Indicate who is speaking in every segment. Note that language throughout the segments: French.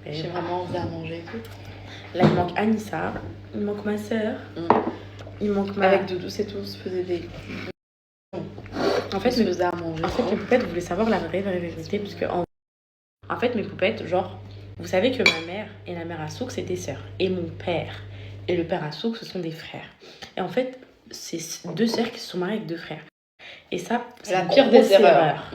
Speaker 1: Et
Speaker 2: J'ai vraiment envie à manger et tout.
Speaker 1: là, il manque Anissa, il manque ma sœur, il manque ma...
Speaker 2: Avec Doudou, c'est tout, on se faisait des...
Speaker 1: En fait,
Speaker 2: on se faisait à manger.
Speaker 1: En fait, mes poupettes, vous voulez savoir la vraie vérité, parce que en fait, mes poupettes, genre, vous savez que ma mère et la mère à Souk, c'est des sœurs. Et mon père et le père à Souk, ce sont des frères. Et en fait, c'est deux sœurs qui se sont mariées avec deux frères. Et ça, c'est
Speaker 2: la pire des erreurs.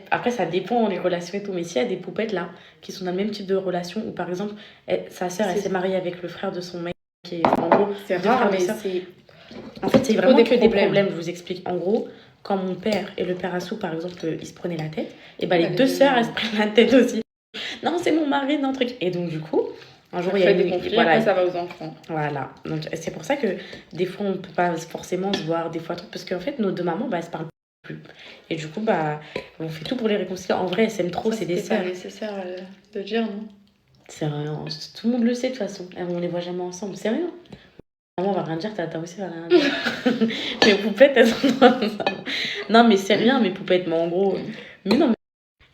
Speaker 1: Après, ça dépend des relations et tout, mais s'il y a des poupettes là, qui sont dans le même type de relation, ou par exemple, sa sœur, elle s'est mariée avec le frère de son mec, qui est en gros,
Speaker 2: c'est rare, mais c'est...
Speaker 1: En fait, c'est vraiment que des problèmes, je vous explique. En gros, quand mon père et le père Assou, par exemple, ils se prenaient la tête, et ben les deux sœurs, elles se prennent la tête aussi. Non, c'est mon mari, non, truc. Et donc, du coup, un jour, il y a
Speaker 2: des conflits, après, ça va aux enfants.
Speaker 1: Voilà. Donc, c'est pour ça que des fois, on peut pas forcément se voir, des fois, parce qu'en fait, nos deux mamans, bah, elles se parlent plus. Et du coup, bah, on fait tout pour les réconcilier. En vrai, elles s'aiment trop, c'est des sœurs.
Speaker 2: C'est nécessaire de dire, non?
Speaker 1: C'est rien. Tout le monde le sait, de toute façon. On les voit jamais ensemble. C'est rien. Maman va rien dire, t'as aussi va rien dire. Mes poupettes, elles sont dans ça. Non, mais c'est rien, mes poupettes, mais en gros. Mais non, mais...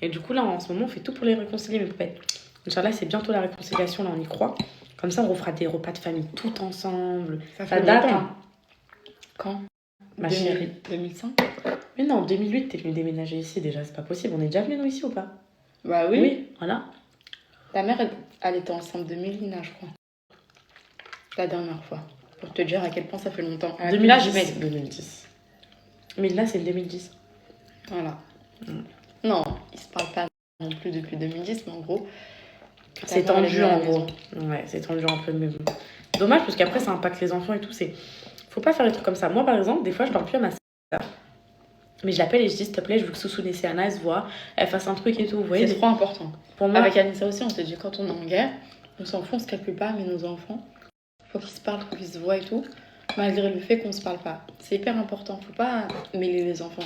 Speaker 1: Et du coup, là, en ce moment, on fait tout pour les réconcilier, mes poupettes. Inch'Allah, c'est bientôt la réconciliation, là, on y croit. Comme ça, on refera des repas de famille tout ensemble.
Speaker 2: Ça date, hein. Quand?
Speaker 1: Ma chérie.
Speaker 2: 2005?
Speaker 1: Mais non, en 2008, t'es venue déménager ici déjà, c'est pas possible. On est déjà venus nous ici ou pas?
Speaker 2: Bah oui.
Speaker 1: Oui, voilà.
Speaker 2: Ta mère, elle était enceinte de Mélina, je crois. La dernière fois. Pour te dire à quel point ça fait longtemps.
Speaker 1: 2010. 2010. Mélina, c'est 2010.
Speaker 2: Voilà. Non, ils se parlent pas non plus depuis 2010, mais en gros...
Speaker 1: C'est tendu en gros. Ouais, c'est tendu un peu, mais bon. Dommage, parce qu'après, ça impacte les enfants et tout. Faut pas faire des trucs comme ça. Moi, par exemple, des fois, je parle plus à ma sœur. Mais je l'appelle et je dis, s'il te plaît, je veux que Soussou Nessiana se voit, elle fasse un truc et tout. Vous voyez,
Speaker 2: c'est trop important.
Speaker 1: Pour moi,
Speaker 2: avec Anissa aussi, on se dit, quand on est en guerre, on s'en fout, on se calcule pas, mais nos enfants, faut qu'ils se parlent, faut qu'ils se voient et tout, malgré le fait qu'on se parle pas. C'est hyper important. Faut pas mêler les enfants.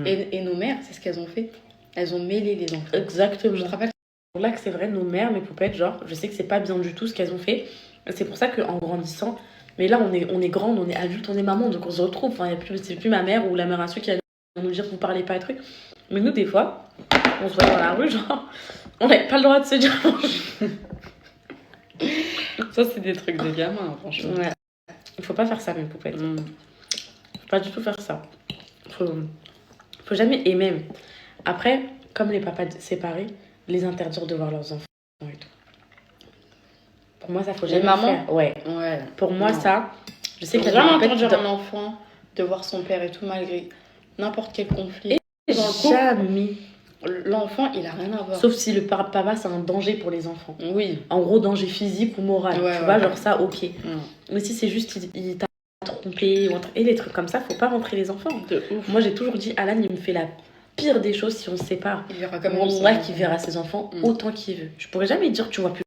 Speaker 2: Et nos mères, c'est ce qu'elles ont fait. Elles ont mêlé les enfants.
Speaker 1: Exactement.
Speaker 2: Je te rappelle
Speaker 1: là que c'est vrai, nos mères, mes poupettes, genre, je sais que c'est pas bien du tout ce qu'elles ont fait. C'est pour ça qu'en grandissant, mais là, on est grande, on est adulte, on est maman, donc on se retrouve. Enfin, c'est plus ma mère ou la mère à ceux qui va nous dire vous parlez pas et trucs. Mais nous, des fois, on se voit dans la rue, genre, on n'avait pas le droit de se dire.
Speaker 2: Ça, c'est des trucs de gamin, franchement.
Speaker 1: Ouais. Il faut pas faire ça, mes poupettes. Faut pas du tout faire ça. Faut jamais. Et même, après, comme les papas séparés, les interdire de voir leurs enfants et tout. Pour moi, ça faut jamais faire. Ouais. Pour moi, ça, je sais que
Speaker 2: jamais interdire un enfant de voir son père et tout, malgré n'importe quel conflit.
Speaker 1: Et dans le
Speaker 2: jamais. L'enfant, il a rien à voir.
Speaker 1: Sauf si le papa, c'est un danger pour les enfants.
Speaker 2: Oui.
Speaker 1: En gros, danger physique ou moral. Tu vois, genre ça, ok. Mais si c'est juste qu'il t'a trompé et les trucs comme ça, faut pas rentrer les enfants.
Speaker 2: De ouf.
Speaker 1: Moi, j'ai toujours dit, Alan, il me fait la pire des choses si on se sépare.
Speaker 2: Il verra comme
Speaker 1: Wallah, qu'il verra ses enfants autant qu'il veut. Je pourrais jamais dire, tu vois plus